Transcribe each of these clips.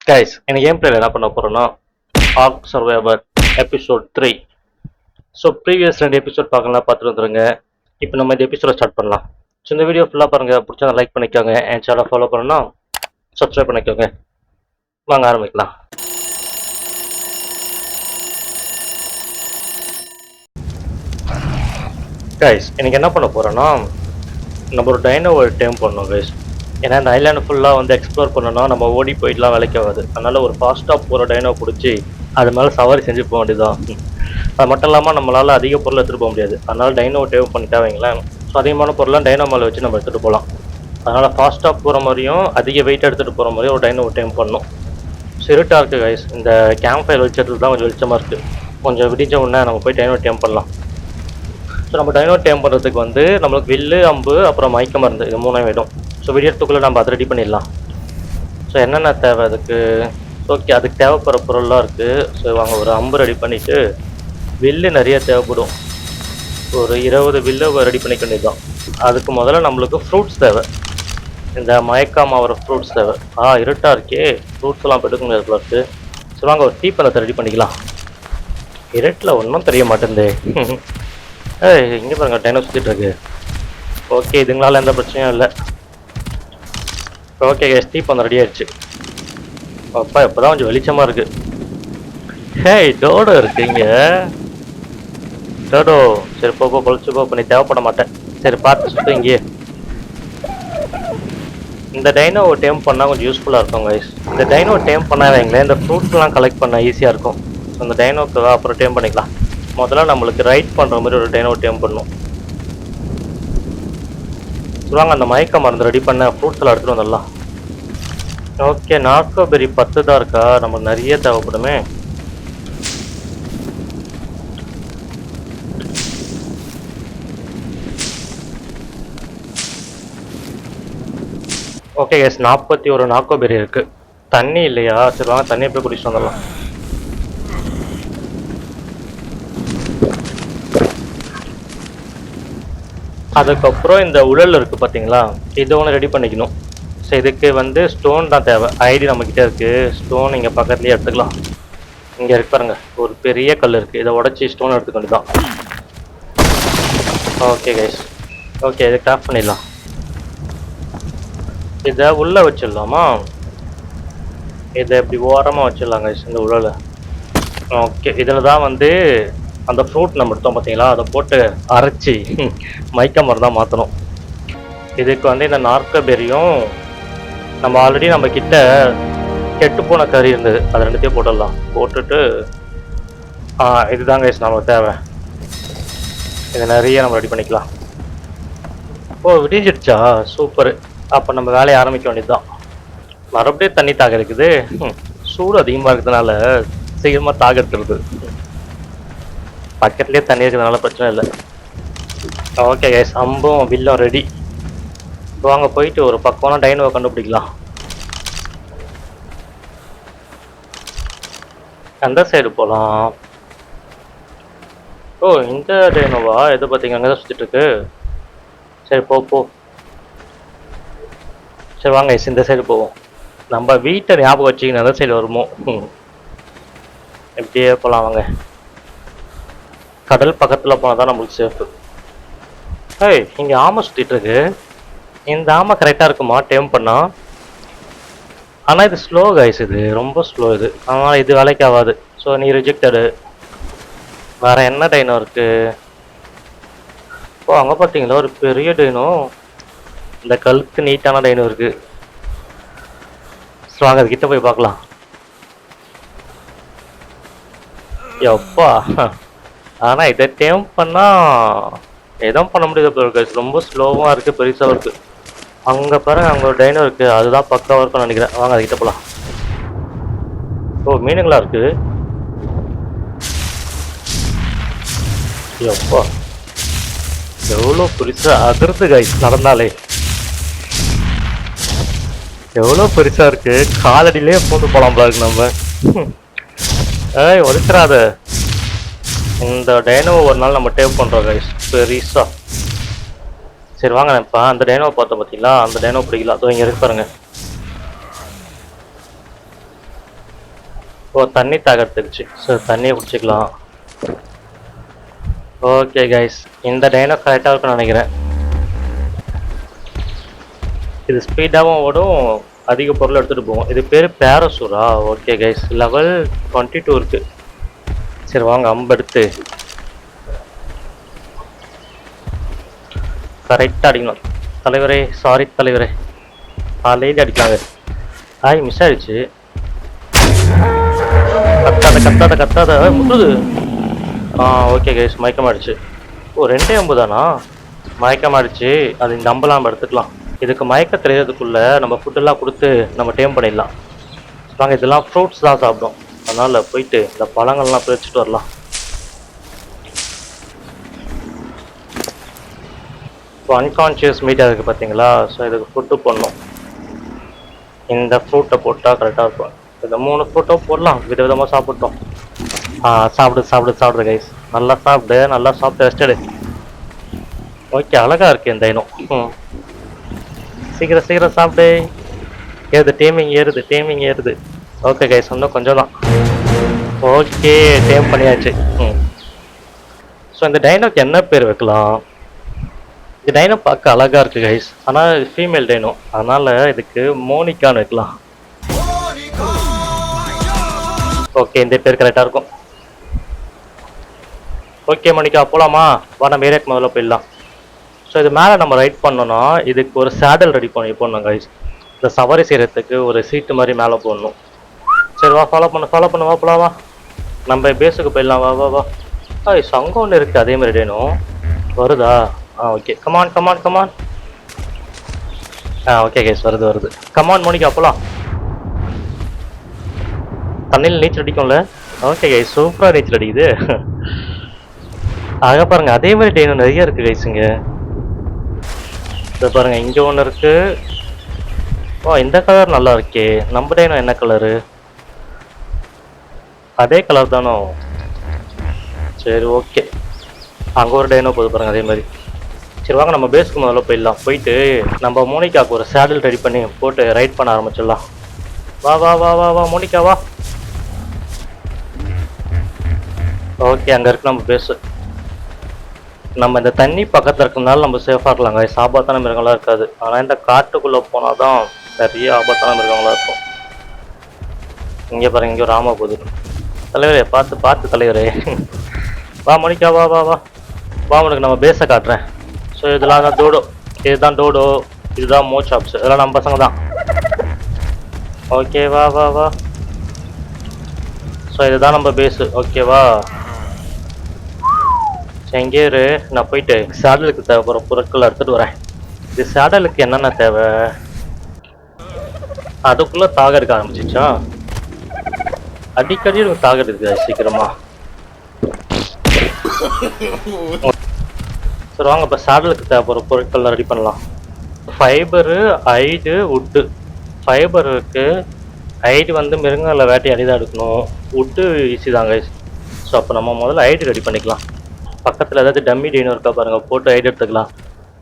Guys எனக்கு game பிளேல என்ன பண்ண போறோம்னா Ark Survivor episode 3. So previous 2 episode பார்க்கலாம், பார்த்துட்டு வந்துருங்க. இப்போ நம்ம இந்த எபிசோட ஸ்டார்ட் பண்ணலாம். ஸோ இந்த வீடியோ ஃபுல்லாக பாருங்க, பிடிச்சா லைக் பண்ணிக்கோங்க, என் சேனலை ஃபாலோ பண்ணணும்னா சப்ஸ்கிரைப் பண்ணிக்கோங்க. வாங்க ஆரம்பிக்கலாம். கைஸ் எனக்கு என்ன பண்ண போறோம்னா நம்ம ஒரு டைனோவை டைம் பண்ணோம் கைஸ். ஏன்னா இந்த ஐலாண்டு ஃபுல்லாக வந்து எக்ஸ்ப்ளோர் பண்ணோம்னா நம்ம ஓடி போயிட்டுலாம் வேலைக்கு ஆகாது. அதனால ஒரு ஃபாஸ்ட்டாக போகிற டைனோ பிடிச்சி அது மேலே சவாரி செஞ்சு போக வேண்டியதான். அது மட்டும் இல்லாமல் நம்மளால் அதிக பொருள் எடுத்துகிட்டு போக முடியாது. அதனால டைனோ டேவ் பண்ணிட்டா வைங்களேன், ஸோ அதிகமான பொருள்லாம் டைனோ மேலே வச்சு நம்ம எடுத்துகிட்டு போகலாம். அதனால் ஃபாஸ்ட்டாக போகிற மாதிரியும் அதிக வெயிட் எடுத்துகிட்டு போகிற மாதிரியும் ஒரு டைனோ டைம் பண்ணணும். சிறுட்டாக இருக்குது கைஸ், இந்த கேம்ப் ஃபயர் வெளிச்சத்தில் தான் கொஞ்சம் வெளிச்சமாக இருக்குது. கொஞ்சம் விடிஞ்ச உடனே நம்ம போய் டைனோ டைம் பண்ணலாம். ஸோ நம்ம டைனோ டைம் பண்ணுறதுக்கு வந்து நம்மளுக்கு வில்லு, அம்பு, அப்புறம் மயக்க மருந்து, இது 3 வேணும். ஸோ விடியறதுக்குள்ளே நம்ம அதை ரெடி பண்ணிடலாம். ஸோ என்னென்ன தேவை அதுக்கு? ஓகே, அதுக்கு தேவைப்படுற பொருள்லாம் இருக்குது. ஸோ வாங்க ஒரு அம்பு ரெடி பண்ணிவிட்டு, வில்லு நிறைய தேவைப்படும். ஒரு 20 வில்லு ரெடி பண்ணிக்க வேண்டியதுதான். அதுக்கு முதல்ல நம்மளுக்கு ஃப்ரூட்ஸ் தேவை. இந்த மயக்காம ஆகிற ஃப்ரூட்ஸ் தேவை. இருட்டாக இருக்கே, ஃப்ரூட்ஸ் எல்லாம் எடுக்க முடியாது போல இருக்குது. ஸோ வாங்க ஒரு தீப்பந்தத்தை ரெடி பண்ணிக்கலாம். இருட்டில் ஒன்றும் தெரிய மாட்டேங்குது. இங்கே பாருங்க, டைனோ சுற்றிட்டு இருக்கு. ஓகே, இதுங்களால எந்த பிரச்சனையும் இல்லை. ஓகே கேஸ், தீப்பந்தம் ரெடி ஆயிடுச்சு. அப்பா இப்போதான் கொஞ்சம் வெளிச்சமாக இருக்கு. டோடோ இருக்கு இங்கே. டோடோ சரி போ பொழிச்சு போ, நீ தேவைப்பட மாட்டேன். சரி பார்த்து சுற்று இங்கேயே. இந்த டைனோ டேம் பண்ணால் கொஞ்சம் யூஸ்ஃபுல்லாக இருக்கும் கைஸ். இந்த டைனோ டேம் பண்ணால் வைங்களேன், இந்த ஃப்ரூட்ஸ்லாம் கலெக்ட் பண்ண ஈஸியாக இருக்கும். ஸோ இந்த டைனோக்கு அப்புறம் டேம் பண்ணிக்கலாம். முதல்ல நம்மளுக்கு ரைட் பண்ணுற மாதிரி ஒரு டைனோ டேம் பண்ணணும். சொல்லுவாங்க அந்த மயக்க மருந்து ரெடி பண்ண ஃப்ரூட்ஸ் எல்லாம் எடுத்துகிட்டு வந்துடலாம். ஓகே, நார்கோபெரி 10 தான் இருக்கா? நமக்கு நிறைய தேவைப்படுமே. ஓகே கேஸ், 41 நார்கோபெரி இருக்கு. தண்ணி இல்லையா? சரி வாங்க தண்ணியை போய் குடிச்சிட்டு வந்துடலாம். அதுக்கப்புறம் இந்த உடல் இருக்கு பார்த்தீங்களா, இது ஒன்று ரெடி பண்ணிக்கணும். ஸோ இதுக்கு வந்து ஸ்டோன் தான் தேவை. ஐடி நம்மக்கிட்ட இருக்குது. ஸ்டோன் இங்கே பக்கத்துலேயே எடுத்துக்கலாம். இங்கே இருக்கு பாருங்க, ஒரு பெரிய கல் இருக்குது. இதை உடச்சி ஸ்டோன் எடுத்துக்க வேண்டியதான். ஓகே கைஸ், ஓகே இதை கிராஃப்ட் பண்ணிடலாம். இதை உள்ளே வச்சிடலாமா? இதை இப்படி ஓரமாக வச்சிடலாம் கைஸ், இந்த உடலை. ஓகே, இதில் தான் வந்து அந்த ஃப்ரூட் நம்ம எடுத்தோம் பார்த்தீங்களா, அதை போட்டு அரைச்சி மயக்க மருந்தாக மாற்றணும். இதுக்கு வந்து இந்த நார்கபெரியும் நம்ம ஆல்ரெடி நம்ம கிட்ட கெட்டு போன கறி இருந்தது, அது ரெண்டுத்தையும் போட்டுடலாம். போட்டுட்டு இதுதாங்க நமக்கு தேவை. இது நிறைய நம்ம ரெடி பண்ணிக்கலாம். விடிஞ்சிடுச்சா? சூப்பர். அப்போ நம்ம வேலையை ஆரம்பிக்க வேண்டியதுதான். மறுபடியும் தண்ணி தாக இருக்குது. சூடு அதிகமாக இருக்கிறதுனால சீக்கிரமாக தாக எடுத்துருது. பக்கத்துலேயே தண்ணி இருக்கிறதுனால பிரச்சனை இல்லை. ஓகே கைஸ், அம்பும் வில்லும் ரெடி. வாங்க போயிட்டு ஒரு பக்கமான டைனோவை கண்டுபிடிக்கலாம். அந்த சைடு போகலாம். இந்த டைனோவா? எதை பார்த்தீங்க? அங்கே தான் சுற்றிட்டு இருக்கு. சரி போ. சரி வாங்க இந்த சைடு போவோம். நம்ம வீட்டை ஞாபகம் வச்சுக்கின்னு அந்த சைடு வருமோ. எப்படியே போகலாம் வாங்க. கடல் பக்கத்தில் போனால் தான் நம்மளுக்கு சேஃபு. இங்கே ஆமை சுற்றிட்டு இருக்கு. இந்த ஆமை கரெக்டாக இருக்குமா டேம் பண்ணா? ஆனால் இது ஸ்லோ கைஸ், இது ரொம்ப ஸ்லோ இது. ஆனால் இது வேலைக்கு ஆகாது. ஸோ நீ ரிஜெக்டடு. வேற என்ன டைனோ இருக்கு? அங்கே பார்த்தீங்களா ஒரு பெரிய டைனோ. இந்த கழுத்து நீட்டான டைனோ இருக்கு. ஸோ வாங்க அதுக்கிட்ட போய் பார்க்கலாம். எப்பா, ஆனால் இதை டேம் பண்ணால் எதுவும் பண்ண முடியாது. ரொம்ப ஸ்லோவாக இருக்குது, பெருசாக இருக்குது. அங்கே பாருங்க, அங்கே ஒரு டைனோ இருக்குது. அதுதான் பக்காவாக இருக்கும்னு நினைக்கிறேன். வாங்க அதுக்கிட்ட போகலாம். மீனுங்களா இருக்குது. எப்பா எவ்வளோ பெருசா அதிர்ந்து கைஸ், நடந்தாலே எவ்வளோ பெருசா இருக்கு. காலடியிலே போட்டு போலாம் பாருங்க நம்ம. ஒதுக்குறாத. இந்த டைனோவை ஒரு நாள் நம்ம டேப் பண்றோம் கைஸ், பெருசா. சரி வாங்க, இப்போ அந்த டைனோவை பார்த்தோம் பார்த்தீங்களா, அந்த டைனோ பிடிக்கலாம். இங்கே இருக்கு பாருங்க. ஓ தண்ணி தாகத்துக்குச்சு. ஸோ தண்ணியை குடிச்சிக்கலாம். ஓகே கைஸ், இந்த டைனோ கரெக்டாக இருக்கும்னு நினைக்கிறேன். இது ஸ்பீடாகவும் ஓடும், அதிக பொருள் எடுத்துகிட்டு போகும். இது பேர் பேரசூரா? ஓகே கைஸ், லெவல் 22 இருக்கு. சரி வாங்க, அம்பு எடுத்து கரெக்டாக அடிக்கணும். தலைவரே, சாரி தலைவரே, காலையில் அடிக்கலாங்க. மிஸ் ஆயிடுச்சு. கத்தாத கத்தாத கத்தாத, முட்டுது. Okay guys, மயக்கமாயிடுச்சு. ஓ 2 அம்பு தானா? மயக்கமாயிடுச்சு. அது இந்த அம்பெல்லாம் நம்ம எடுத்துக்கலாம். இதுக்கு மயக்க தெரியறதுக்குள்ள நம்ம ஃபுட்டெல்லாம் கொடுத்து நம்ம டேம் பண்ணிடலாம். நாங்கள் இதெல்லாம் ஃப்ரூட்ஸ் தான் சாப்பிடும், அதனால் போயிட்டு இந்த பழங்கள்லாம் பிரிச்சுட்டு வரலாம். இப்போ அன்கான்ஷியஸ் மீட்டாக இருக்குது பார்த்தீங்களா? ஸோ இதுக்கு ஃபுட்டு போடணும். இந்த ஃப்ரூட்டை போட்டால் கரெக்டாக இருக்கும். இந்த 3 ஃப்ரூட்டோ போடலாம், விதவிதமாக சாப்பிட்டோம். சாப்பிடு சாப்பிடு சாப்பிடு கைஸ், நல்லா சாப்பிடு, நல்லா சாப்பிட்டு ரெஸ்ட் எடு. ஓகே, அழகாக இருக்குது இந்த டைனோ. சீக்கிரம் சீக்கிரம் சாப்பிடு. ஏறுது, டேமிங் ஏறுது. ஓகே கைஸ், இன்னும் கொஞ்சம் தான். ஓகே, டேம் பண்ணியாச்சு. ஸோ இந்த டைனோக்கு என்ன பேர் வைக்கலாம்? இந்த டைனோ பார்க்க அழகாக இருக்குது கைஸ், ஆனால் ஃபீமேல் டைனோ, அதனால் இதுக்கு மோனிகான்னு வைக்கலாம். ஓகே, இந்த பேர் கரெக்டாக இருக்கும். ஓகே மோனிகா, போகலாமா? வா, நம்ம ஏரியாக்கு முதல்ல போயிடலாம். ஸோ இது மேலே நம்ம ரைட் பண்ணோன்னா இதுக்கு ஒரு சேடல் ரெடி பண்ணி போடணும் கைஸ். இந்த சவாரி செய்கிறதுக்கு ஒரு சீட்டு மாதிரி மேலே போடணும். சரி வா, ஃபாலோ பண்ணு, வா போலாம், வா நம்ம பேஸுக்கு போயிடலாம். வா வா வா. சங்கம் ஒன்று இருக்குது அதே மாதிரி டேனும் வருதா? Okay, come on. ஓகே கைஸ், வருது. கமான் மோனிகா, போலாம். தண்ணியில் நீச்சல் அடிக்கும்ல? ஓகே கைஸ், சூப்பராக நீச்சல் அடிக்குது. ஆக பாருங்க, அதே மாதிரி டேனோ நிறைய இருக்குது கைஸ் இங்கே. இதை பாருங்க, இங்கே ஒன்று இருக்கு. இந்த கலர் நல்லா இருக்கே. நம்ம டைனோ என்ன கலரு? அதே கலர் தானோ? சரி ஓகே, அங்கே ஒரு டைனோ போகுது பாருங்க அதே மாதிரி. சரி வாங்க, நம்ம பேஸ்க்கு முதல்ல போயிடலாம். போயிட்டு நம்ம மோனிகாவுக்கு ஒரு சேடல் ரெடி பண்ணி போட்டு ரைட் பண்ண ஆரம்பிச்சிடலாம். வா வா வா வா வா மோனிகா, வா. ஓகே, அங்கே இருக்கு நம்ம பேஸு. நம்ம இந்த தண்ணி பக்கத்தில் இருக்கிறதுனால நம்ம சேஃபாக இருக்கலாங்க. ஆபத்தான மிருகங்களாம் இருக்காது. ஆனால் இந்த காட்டுக்குள்ளே போனால் தான் நிறைய ஆபத்தான மிருகங்களாக இருக்கும். இங்கே பாருங்க, இங்கே ஒரு ஆமை போகுது. தலைவரே, பார்த்து தலைவரே. வா மோனிகா, வா வா வா வா, உனக்கு நம்ம பேஸை காட்டுறேன். ஸோ இதெல்லாம் தான் டோடோ, இதுதான் டோடோ, இதுதான் மோச்சாப்ஸ், இதெல்லாம் நம்ம பசங்க தான். ஓகே, வா வா வா. ஸோ இதுதான் நம்ம பேஸு, ஓகேவா? எங்கே இரு, நான் போயிட்டு சேடலுக்கு தேவைப்படுற பொருட்களை எடுத்துகிட்டு வரேன். இது சேடலுக்கு என்னென்ன தேவை? அதுக்குள்ளே தாக இருக்க ஆரம்பிச்சிச்சா? அடிக்கடி எனக்கு தாக இருக்குது சீக்கிரமா. சரி வாங்க, இப்போ சேடலுக்கு தேவைப்படுற பொருட்கள்லாம் ரெடி பண்ணலாம். ஃபைபரு, ஐடு, உட்டு. ஃபைபர் இருக்குது, ஐடு வந்து மிருகங்களை வேட்டையாடி தான் எடுக்கணும். உட்டு ஈஸி தாங்க. ஸோ அப்போ நம்ம முதல்ல ஐடு ரெடி பண்ணிக்கலாம். பக்கத்தில் ஏதாவது டம்மி டைனோ இருக்கா பாருங்கள், போட்டு ஐடு எடுத்துக்கலாம்.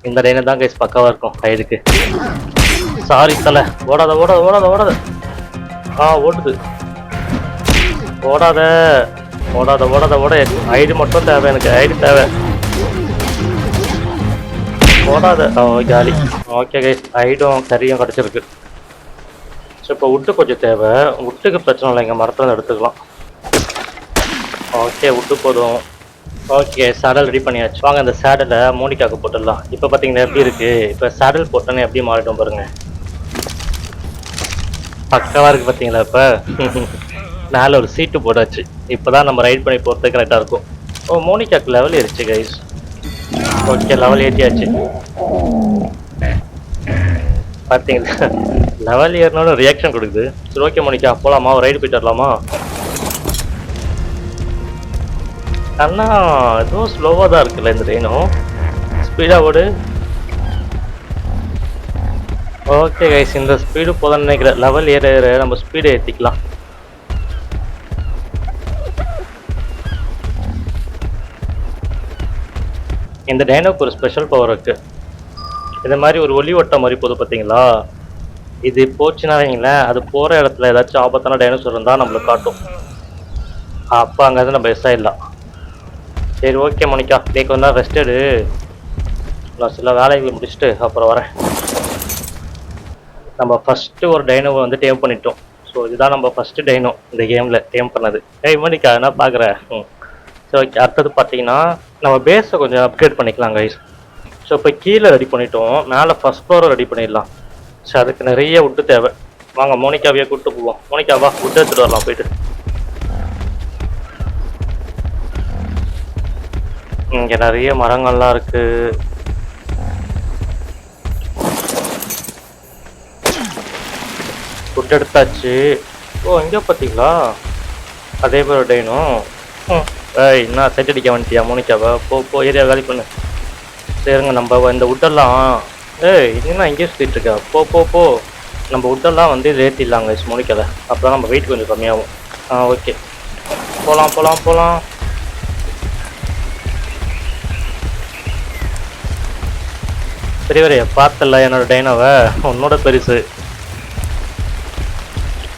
இந்த டைனோ தான் கைஸ் பக்காவாக இருக்கும் ஐடுக்கு. சாரி தலை, ஓடாத. ஓடுது. ஓடாத. ஐடு மட்டும் தேவை எனக்கு, ஐடு தேவை. ஓடாத. காலி. ஓகே கைஸ், ஐடும் கறியும் கிடச்சிருக்கு. ஸோ இப்போ உட்டு கொஞ்சம் தேவை. உட்டுக்கு பிரச்சனை இல்லை, இங்கே மரத்தில் எடுத்துக்கலாம். ஓகே, உட்டு போதும். ஓகே, சேடல் ரெடி பண்ணியாச்சு. வாங்க இந்த சேடலை மோனிகாவுக்கு போட்டுடலாம். இப்போ பார்த்தீங்கன்னா எப்படி இருக்குது? இப்போ சேடல் போட்டோன்னே எப்படி மாறிட்டோம் பாருங்க, பக்காவாக இருக்குது பார்த்தீங்களா? இப்போ மேலே ஒரு சீட்டு போட்டாச்சு. இப்போ தான் நம்ம ரைட் பண்ணி போகிறதுக்கு கரெக்டாக இருக்கும். மோனிகாவுக்கு லெவல் ஏறிச்சு கைஸ். ஓகே, லெவல் ஏற்றியாச்சு. பார்த்தீங்களா, லெவல் ஏறினோன்னு ரியாக்ஷன் கொடுக்குது. சரி ஓகே மோனிகா, போகலாமா? ரைடு போயிட்டு வரலாமா? அண்ணா இதுவும் ஸ்லோவாக தான் இருக்குல்ல இந்த ட்ரெயினும், ஸ்பீடாக ஓடு. ஓகே கைஸ், இந்த ஸ்பீடு போதான்னு நினைக்கிறேன். லெவல் ஏற நம்ம ஸ்பீடை ஏற்றிக்கலாம். இந்த டைனோக்கு ஒரு ஸ்பெஷல் பவர் இருக்குது. இந்த மாதிரி ஒரு ஒளி ஓட்டம் மாதிரி போகுது பார்த்தீங்களா? இது போச்சுன்னா வைங்களேன், அது போகிற இடத்துல ஏதாச்சும் ஆபத்தான டைனோசர் இருந்தால் நம்மளுக்கு காட்டும். அப்போ அங்கே நம்ம பெஸ்ட் ஆகிடலாம். சரி ஓகே மோனிகா, நீ கொஞ்ச நேரம் ரெஸ்ட் எடு, நான் சில வேலைகளை முடிச்சுட்டு அப்புறம் வரேன். நம்ம ஃபஸ்ட்டு ஒரு டைனோவை வந்து டேம் பண்ணிட்டோம். ஸோ இதுதான் நம்ம ஃபஸ்ட்டு டைனோ இந்த கேமில் டேம் பண்ணது. மோனிகா என்ன பார்க்குற? ஸோ ஓகே, அடுத்தது பார்த்தீங்கன்னா நம்ம பேஸை கொஞ்சம் அப்கிரேட் பண்ணிக்கலாம் கைஸ். ஸோ இப்போ கீழே ரெடி பண்ணிட்டோம், மேலே ஃபஸ்ட் ஃப்ளோரை ரெடி பண்ணிடலாம். ஸோ அதுக்கு நிறைய வுட்டு தேவை. வாங்க மோனிகாவையே கூப்பிட்டு போவோம். மோனிகாவா வுட்டு எடுத்துகிட்டு வரலாம் போயிட்டு. இங்கே நிறைய மரங்கள்லாம் இருக்கு. வுட் எடுத்தாச்சு. ஓ இங்கே பார்த்தீங்களா, அதே போல் டைனும். ஏய் என்ன செட் அடிக்க வந்துட்டியா மோனிகாவா? போ ஏரியா காலி பண்ணு. சரிங்க, நம்ம இந்த வுட்டெல்லாம் இன்னும் இங்கேயே சுற்றிட்டு இருக்கா. போ நம்ம வுட்டெல்லாம் வந்து ஏற்றிடலாங்க மோனிகாவை, அப்போ தான் நம்ம வெயிட் கொஞ்சம் கம்மியாகும். ஓகே, போகலாம். பெரியவரைய பார்த்தல என்னோட டைனோவை, உன்னோட பெருசு.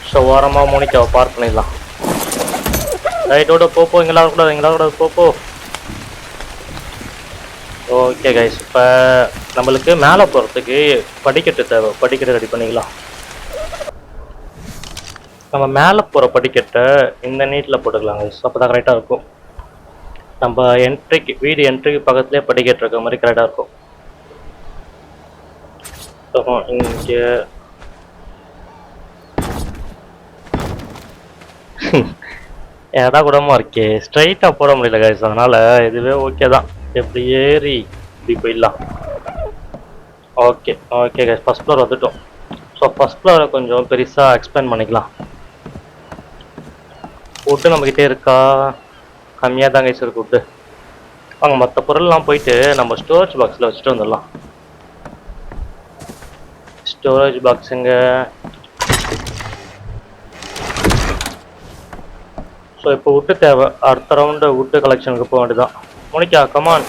ஸோ ஓரமாக மோனிகாவை பார்க் பண்ணிடலாம். ரைட்டோட போ இங்கெல்லாம் கூட போ. ஓகே கைஸ், இப்போ நம்மளுக்கு மேலே போகிறதுக்கு படிக்கட்டு தேவை. படிக்கட்டு ரெடி பண்ணிக்கலாம். நம்ம மேலே போகிற படிக்கட்டை இந்த நீட்டில் போட்டுக்கலாம் கைஸ், அப்போ தான் கரெக்டாக இருக்கும். நம்ம வீடு என்ட்ரிக்கு பக்கத்துலேயே படிக்கட்டு இருக்க மாதிரி கரெக்டாக இருக்கும். இங்கே ஏடா கூடமா இருக்கே, ஸ்ட்ரைட்டாக போட முடியல கைஸ், அதனால் இதுவே ஓகே தான். எப்படி ஏறி இப்படி போயிடலாம். ஓகே கைஸ், ஃபஸ்ட் ஃப்ளோர் வந்துட்டோம். ஸோ ஃபஸ்ட் ஃப்ளோரை கொஞ்சம் பெருசாக எக்ஸ்பேண்ட் பண்ணிக்கலாம். வுட்டு நம்மக்கிட்டே இருக்கா? கம்மியாக தான் கைஸ் இருக்கு வுட்டு. வாங்க மற்ற பொருள்லாம் போயிட்டு நம்ம ஸ்டோரேஜ் பாக்ஸில் வச்சுட்டு வந்துடலாம். ஸ்டோரேஜ் பாக்ஸுங்க. ஸோ இப்போ வுட்டு தேவை. அடுத்த ரவுண்டு வுட்டு கலெக்ஷனுக்கு போக வேண்டியதான். Monica come on.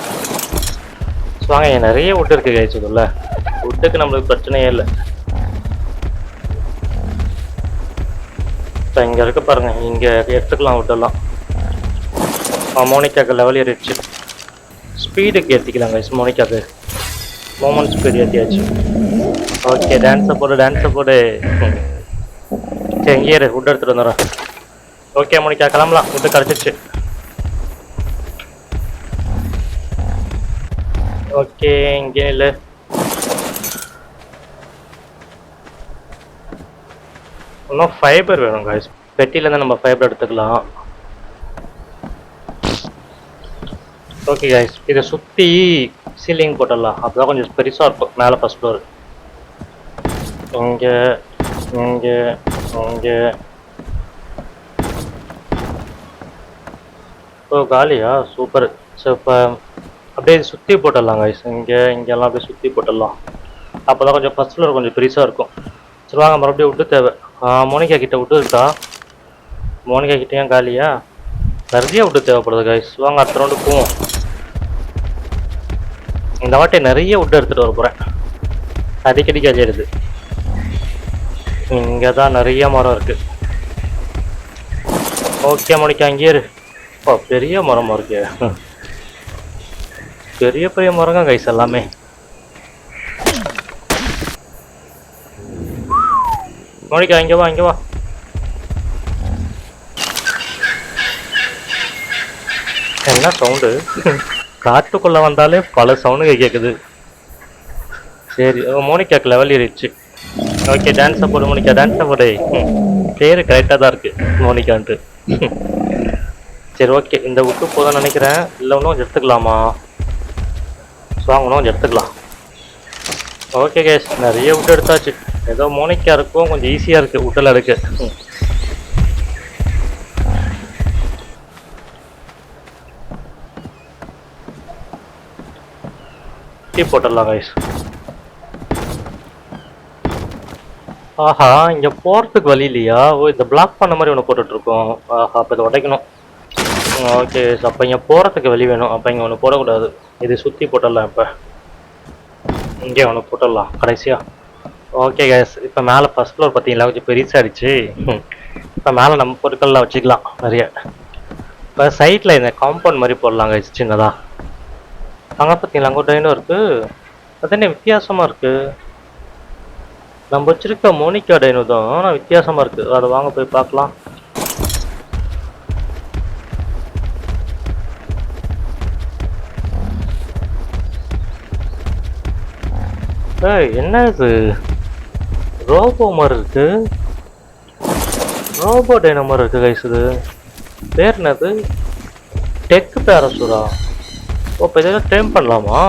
ஸோ வாங்க, நிறைய வுட்டு இருக்குது கைஸ். இதுல வுட்டுக்கு நம்மளுக்கு பிரச்சனையே இல்லை. இப்போ இங்கே இருக்க பாருங்க, இங்கே எடுத்துக்கலாம் வுட்டெல்லாம். மோனிகாக்கு லெவல் ஏறிடுச்சு. ஸ்பீடுக்கு ஏற்றிக்கலாம் கைஸ். மோனிகாக்கு மூமெண்ட் ஸ்பீடு ஏற்றியாச்சு. ஓகே, டான்ஸை போடு. சரி இங்கே வுட் எடுத்துகிட்டு வந்துடுறேன். ஓகே மோனிகா கிளம்பலாம், வுட்டு கிடச்சிருச்சு. ஓகே, இங்கே இல்லை. இன்னும் ஃபைபர் வேணும் கைஸ். பெட்டியிலேருந்து நம்ம ஃபைபர் எடுத்துக்கலாம். ஓகே கைஸ், இதை சுற்றி சீலிங் போட்டுடலாம், அப்போதான் கொஞ்சம் பெருசாக இருக்கும் மேலே ஃபஸ்ட் ஃப்ளோர். இங்கே ஓ காலியா, சூப்பர். ஸோ இப்போ அப்படியே சுற்றி போட்டுடலாம் கைஸ். இங்கெல்லாம் அப்படியே சுற்றி போட்டுடலாம், அப்போ தான் கொஞ்சம் ஃபஸ்ட் ஃப்ளோர் கொஞ்சம் பெருசாக இருக்கும். சரி வாங்க, மறுபடியும் வுட்டு தேவை. மோனிகா கிட்ட வுட்டு இருக்கா? மோனிகா கிட்டேயும் காலியா? நிறைய வுட்டு தேவைப்படுது கைஸ். வாங்க அடுத்த ரவுண்டு போவோம். இந்த வாட்டி நிறைய வுட்டு எடுத்துகிட்டு வர போகிறேன், அடிக்கடி காலியாடுது. இங்கே தான் நிறைய மரம் இருக்குது. ஓகே மோனிகா அங்கேயே இரு. பெரிய மரமாக இருக்கு. பெரிய மரங்க கைஸ் எல்லாமே. மோனிகா இங்கே வா. என்ன சவுண்டு? காட்டுக்குள்ளே வந்தாலே பல சவுண்டுங்க கேட்குது. சரி, மோனிகாக்கு லெவல் ஏறிடுச்சு. ஓகே, டான்ஸை போடு மோனிகா, டான்ஸை போடு. பேர் கரெக்டாக தான் இருக்குது மோனிகான்ட்டு. சரி ஓகே, இந்த வுட்டு போதும்னு நினைக்கிறேன். இல்லை இன்னும் கொஞ்சம் எடுத்துக்கலாமா? வாங்கணும் கொஞ்சம் எடுத்துக்கலாம். ஓகே கேஸ், நிறைய வுட்டு எடுத்தாச்சு. ஏதோ மோனிகா இருக்கும், கொஞ்சம் ஈஸியாக இருக்குது வுட்டில் இருக்கு. டீ போட்டுடலாம் கைஸ். ஆஹா, இங்கே போகிறதுக்கு வழி இல்லையா? ஓ, இந்த பிளாக் பண்ண மாதிரி ஒன்று போட்டுட்ருக்கோம். ஆஹா, அப்போ இதை உடைக்கணும். ஓகே, அப்போ இங்கே போகிறதுக்கு வழி வேணும். அப்போ இங்கே ஒன்று போடக்கூடாது, இது சுற்றி போட்டுடலாம். இப்போ இங்கே ஒன்று போட்டுடலாம் கடைசியாக. ஓகே கேஸ், இப்போ மேலே ஃபஸ்ட் ஃப்ளோர் பார்த்தீங்களா, கொஞ்சம் பெருசாகிடுச்சு. இப்போ மேலே நம்ம பொருட்கள்லாம் வச்சுக்கலாம் நிறைய. இப்போ சைடில் இந்த காம்பவுண்ட் மாதிரி போடலாங்க சின்னதா. அங்கே பார்த்தீங்களா அங்கே ஒரு டைனோ இருக்கு. அது என்ன வித்தியாசமாக இருக்கு. நம்ம வச்சிருக்க மோனிகா டைனோ தான் ஆனால் வித்தியாசமாக இருக்கு. அதை வாங்க போய் பார்க்கலாம். ஏய் என்ன இது ரோபோ மாதிரி இருக்கு. ரோபோ டைனோ மாதிரி இருக்கு கைஸ். இது பேர் என்னது? டெக் பேரசூரா? ஓ இப்போ இதெல்லாம் டேம் பண்ணலாமா?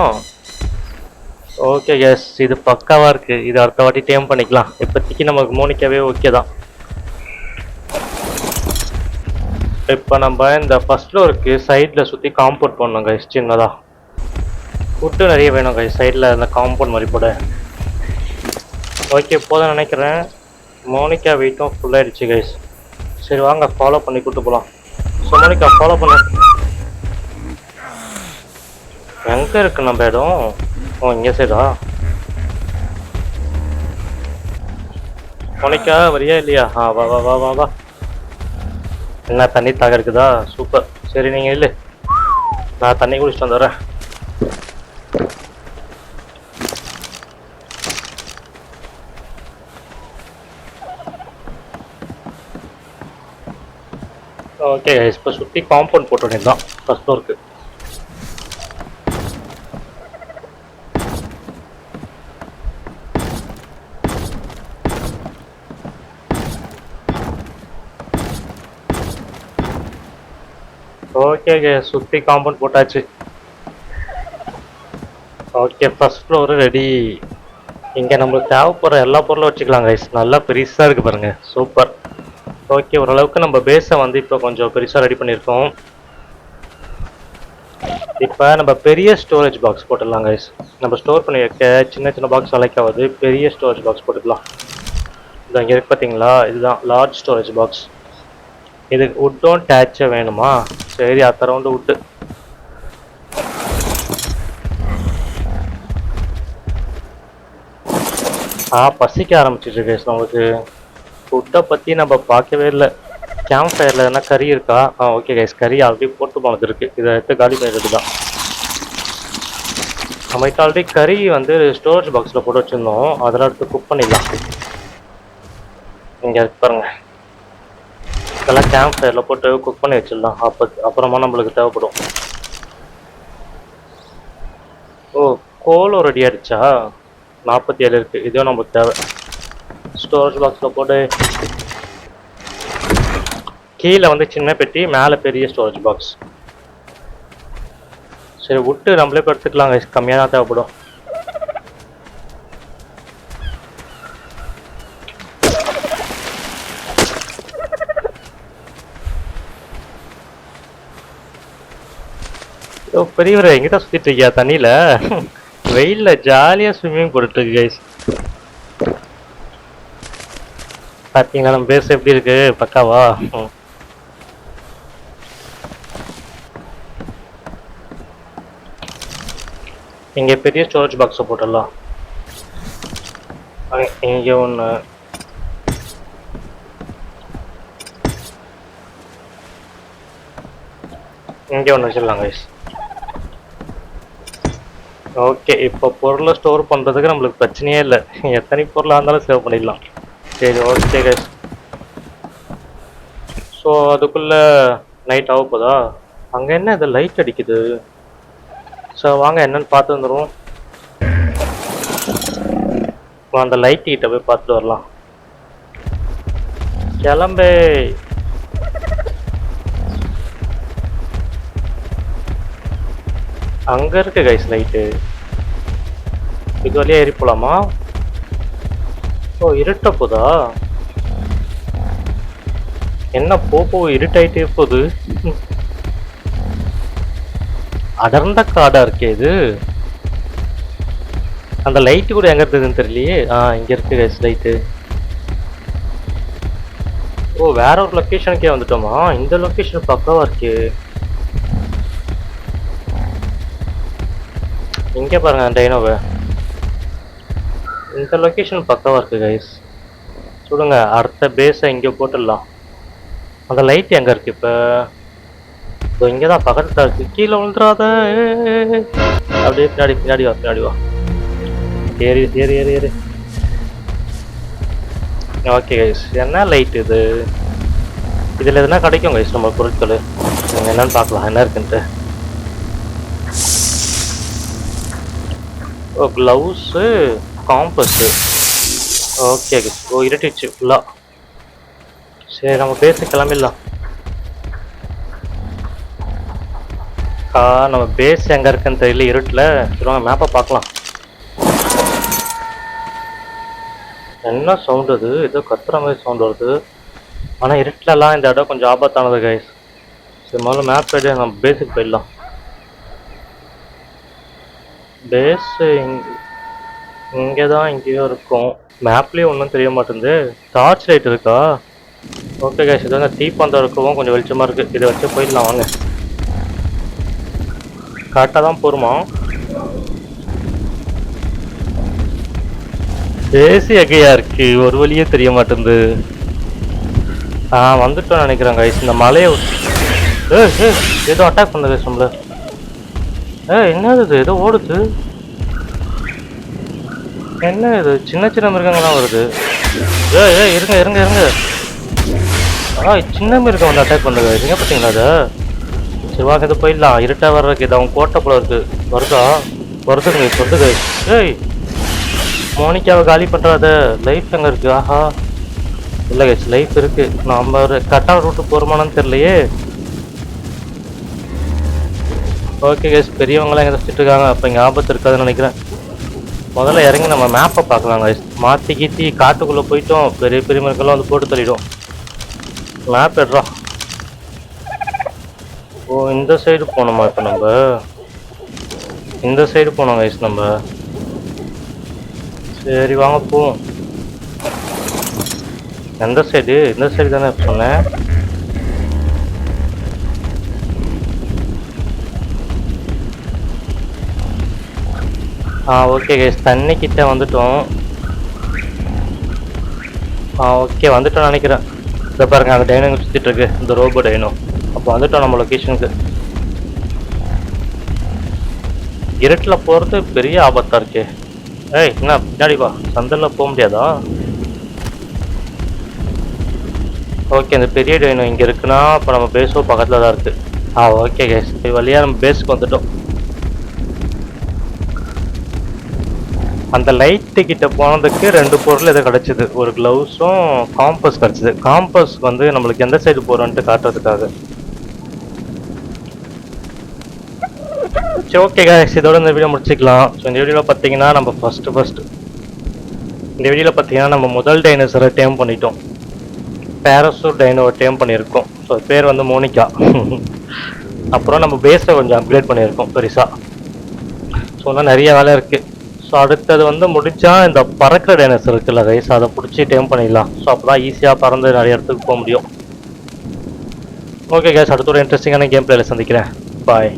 ஓகே எஸ், இது பக்காவாக இருக்கு. இது அடுத்த வாட்டி டேம் பண்ணிக்கலாம். இப்போதைக்கு நமக்கு மோனிக்காவே ஓகே தான். இப்போ நம்ம இந்த ஃபர்ஸ்ட் ஃப்ளோருக்கு சைடில் சுற்றி காம்பவுண்ட் பண்ணணும் கைஸ். சின்னதா ஃபுட்டு நிறைய வேணும் கைஸ். சைடில் இந்த காம்பவுண்ட் மாதிரி போட. ஓகே போதும் நினைக்கிறேன். மோனிகா வெயிட்டும் ஃபுல்லாகிடுச்சு கைஸ். சரி வாங்க ஃபாலோ பண்ணி கூப்பிட்டு போகலாம். ஸோ மோனிகா ஃபாலோ பண்ண. எங்கே இருக்கு நம்ம இடம்? ஓ இங்கே சைடா? மோனிகா வரியா இல்லையா? ஆ வா வா வா வா வா. என்ன தண்ணி தாக இருக்குதா? சூப்பர். சரி நீங்கள் இல்லை, நான் தண்ணி குடிச்சிட்டு வந்துடுறேன். ஓகே இப்போ சுற்றி காம்பவுண்ட் போட்ட வேண்டியது தான் ஃபர்ஸ்ட் ஃப்ளோருக்கு. ஓகே சுற்றி காம்பவுண்ட் போட்டாச்சு. Okay first floor ready. இங்கே நம்மளுக்கு தேவைப்படுற எல்லா பொருளும் வச்சுக்கலாம் கைஸ். நல்லா பெருசாக இருக்குது பாருங்கள். சூப்பர். ஓகே ஓரளவுக்கு நம்ம பேஸை வந்து இப்போ கொஞ்சம் பெருசாக ரெடி பண்ணியிருக்கோம். இப்போ நம்ம பெரிய ஸ்டோரேஜ் பாக்ஸ் போட்டுடலாம் கைஸ். நம்ம ஸ்டோர் பண்ணி வைக்க சின்ன சின்ன பாக்ஸ் அழைக்காவது பெரிய ஸ்டோரேஜ் பாக்ஸ் போட்டுக்கலாம். இது இங்கே இருக்கு பார்த்தீங்களா? இதுதான் லார்ஜ் ஸ்டோரேஜ் பாக்ஸ். இதுக்கு வுட்டும் டேச்சை வேணுமா? சரி அத்த ரவுண்டு வுட்டு. பசிக்க ஆரம்பிச்சிட்டு கைஸ் நமக்கு. ஃபுட்டை பற்றி நம்ம பார்க்கவே இல்லை. கேம்ப் ஃபயரில் எதனா கறி இருக்கா? ஓகே கைஸ், கறி ஆல்ரெடி போட்டு போனது இருக்குது. இதை எடுத்து காலி பண்ணிட்டு தான். நம்மகிட்ட ஆல்ரெடி கறி வந்து ஸ்டோரேஜ் பாக்ஸில் போட்டு வச்சுருந்தோம். அதெல்லாம் எடுத்து குக் பண்ணிடலாம். இங்கே இருக்கு பாருங்க. இதெல்லாம் கேம்ப் ஃபயரில் போட்டு குக் பண்ணி வச்சிடலாம். அப்புறமா நம்மளுக்கு தேவைப்படும். ஓ கோலம் ரெடி ஆகிடுச்சா? 47 இருக்குது. இதுவும் நம்மளுக்கு தேவை. ஸ்டோரேஜ் பாக்ஸில் போட்டு கீழே வந்து சின்ன பெட்டி, மேலே பெரிய ஸ்டோரேஜ் பாக்ஸ். சரி விட்டு நம்மளே இப்போ எடுத்துக்கலாம். கம்மியாக தான் தேவைப்படும். பெரியவரை எங்கிட்ட சுற்றிட்டு இருக்கியா தண்ணியில்? வெயிலில் ஜாலியாக ஸ்விம்மிங் போட்டுட்டு இருக்கு கைஸ். பார்த்தீங்களா நம்ம பேஸ் எப்படி இருக்கு? பக்காவா? இங்கே பெரிய ஸ்டோரேஜ் பாக்ஸை போட்டுடலாம். இங்கே ஒன்று. இங்கே ஒன்று வச்சிடலாம் கைஸ். ஓகே இப்போ பொருளை ஸ்டோர் பண்ணுறதுக்கு நம்மளுக்கு பிரச்சனையே இல்லை. எத்தனை பொருளாக இருந்தாலும் சேவ் பண்ணிடலாம். சரி ஓகே கைஸ். ஸோ அதுக்குள்ளே நைட் ஆக போதா? அங்கே என்ன இது லைட் அடிக்குது? ஸோ வாங்க என்னன்னு பார்த்து வந்துடுவோம். அந்த லைட் கிட்ட போய் பார்த்துட்டு வரலாம். கிளம்பே. அங்கே இருக்கு கைஸ் லைட்டு. இது வழியா ஏறி போலாமா? ஓ இருட்ட போதா? என்ன போ இருட்டாயிட்டே போகுது. அடர்ந்த காடா இருக்கே இது. அந்த லைட்டு கூட எங்க இருக்குதுன்னு தெரியலையே. இங்க இருக்கு கைஸ் லைட்டு. ஓ வேற ஒரு லொக்கேஷனுக்கே வந்துட்டோமா? இந்த லொக்கேஷன் பக்காவா இருக்கு. இங்கே பாருங்க டைனோவை. இந்த லொக்கேஷன் பக்காவா இருக்கு கைஸ். சொல்லுங்க அடுத்த பேஸை இங்கே போட்டுடலாம். அந்த லைட் எங்கே இருக்கு இப்போ? ஸோ இங்கே தான் பக்கத்தில் இருக்கு, கீழே விழுந்துடாத. அப்படியே பின்னாடி பின்னாடி வா, பின்னாடி வா. ஏறி ஏறி ஏறி ஏறி. ஓகே கைஸ், என்ன லைட் இது? இதில் எதுனா கிடைக்கும் கைஸ் நம்ம பொருட்கள். நீங்கள் என்னன்னு பார்க்கலாம் என்ன இருக்குன்ட்டு. Oh gloves, compass. Okay guys. Oh இருட்டிடுச்சு ஃபுல்லாக. சரி நம்ம பேசி கிளம்பிடலாம். நம்ம பேஸ் எங்கே இருக்குன்னு தெரியல இருட்டில். சரி வாங்க மேப்பை பார்க்கலாம். என்ன சவுண்ட் அது? ஏதோ கத்துற மாதிரி சவுண்ட் வருது. ஆனால் இருட்டிலலாம் இந்த இடம் கொஞ்சம் ஆபத்தானது கைஸ். சரி முதல்ல மேப் எடுத்து நம்ம பேஸுக்கு போயிடலாம். பேஸ் இங்கே தான் எங்கேயோ இருக்கும். மேப்லேயும் ஒன்றும் தெரிய மாட்டேங்குது. டார்ச் லைட் இருக்கா? ஓகே கைஸ், இது வந்து தீப்பந்தம் இருக்கவும் கொஞ்சம் வெளிச்சமாக இருக்குது. இதை வச்சு போயிடலாம் வாங்க. கரெக்டாக தான் போருமா? ஏசி எகையா இருக்கு, ஒரு வழியே தெரிய மாட்டேங்குது. வந்துட்டோம் நினைக்கிறேன் கைஸ். இந்த மலையை ஏதோ அட்டாக் பண்ண கைஸ் நம்மள. என்னது இது? ஏதோ ஓடுது. என்ன இது? சின்ன சின்ன மிருகங்கள்லாம் வருது. இருங்க இருங்க இருங்க. சின்ன மிருகம் வந்து அட்டாக் பண்ணுது. எங்க பார்த்தீங்களா அதை? சரி வாங்க இது போயிடலாம். இருட்டா வர்றதுக்கு இது அவன் கோட்டை போல இருக்கு. வருதா? வருதுங்க வருது. மோனிகாவை காலி பண்ணுறாத. லைஃப் எங்கே இருக்குது? ஆஹா இல்லை கைஸ், லைஃப் இருக்குது. நம்ம ஒரு கரெக்டான ரூட்டு போகிறோமானு தெரியலையே. ஓகே கைஸ், பெரியவங்களாம் எங்கே வச்சுட்டு இருக்காங்க. அப்போ இங்கே ஆபத்து இருக்காதுன்னு நினைக்கிறேன். முதல்ல இறங்கி நம்ம மேப்பை பார்க்கலாம் கைஸ். மாற்றி கீத்தி காட்டுக்குள்ளே போயிட்டோம், பெரிய பெரிய மக்கள்லாம் வந்து போட்டு தள்ளிடும். மேப் எடுறா. ஓ இந்த சைடு போகணுமா? இப்போ நம்ம இந்த சைடு போனோம் கைஸ் நம்ம. சரி வாங்க போவோம். எந்த சைடு? இந்த சைடு தானே சொன்னேன். ஓகே கைஸ், தண்ணி கிட்ட வந்துட்டோம். ஓகே வந்துட்டோம் நினைக்கிறேன். இதை பாருங்க, அந்த டைனோ சுற்றிட்டு இருக்கு, இந்த ரோபோ டைனோ. அப்போ வந்துட்டோம் நம்ம லொக்கேஷனுக்கு. இருட்டில் போகிறது பெரிய ஆபத்தாக இருக்கே. என்ன பின்னாடி வா, சந்தலில் போக முடியாதா? ஓகே, இந்த பெரிய டைனோ இங்கே இருக்குன்னா இப்போ நம்ம பேஸும் பக்கத்தில் தான் இருக்குது. ஓகே கைஸ், வழியாக நம்ம பேஸுக்கு வந்துட்டோம். அந்த லைட்டு கிட்ட போனதுக்கு 2 பொருள் எது கிடச்சிது. ஒரு க்ளவுஸும் காம்பஸ் கிடச்சிது. காம்பஸ் வந்து நம்மளுக்கு எந்த சைடு போகிறோன்ட்டு காட்டுறதுக்காக. சரி ஓகே கைஸ், இதோட இந்த வீடியோ முடிச்சுக்கலாம். ஸோ இந்த வீடியோவில் பார்த்தீங்கன்னா நம்ம இந்த வீடியோவில் பார்த்தீங்கன்னா நம்ம முதல் டைனோசரை டேம் பண்ணிட்டோம். பேரசூட் டைனோவை டேம் பண்ணியிருக்கோம். ஸோ பேர் வந்து மோனிகா. அப்புறம் நம்ம பேஸை கொஞ்சம் அப்கிரேட் பண்ணியிருக்கோம் பெருசாக. ஸோ இன்னும் நிறைய வேலை இருக்குது. ஸோ அடுத்தது வந்து முடிச்சா இந்த பறக்கிற டைனோசர் இருக்குல்ல கைஸ், அதை பிடிச்சி டேம் பண்ணிடலாம். ஸோ அப்போ தான் ஈஸியாக பறந்து நிறைய இடத்துக்கு போக முடியும். ஓகே கைஸ், அடுத்த ஒரு இன்ட்ரெஸ்டிங்கான கேம் பிளேல சந்திக்கிறேன். பாய்.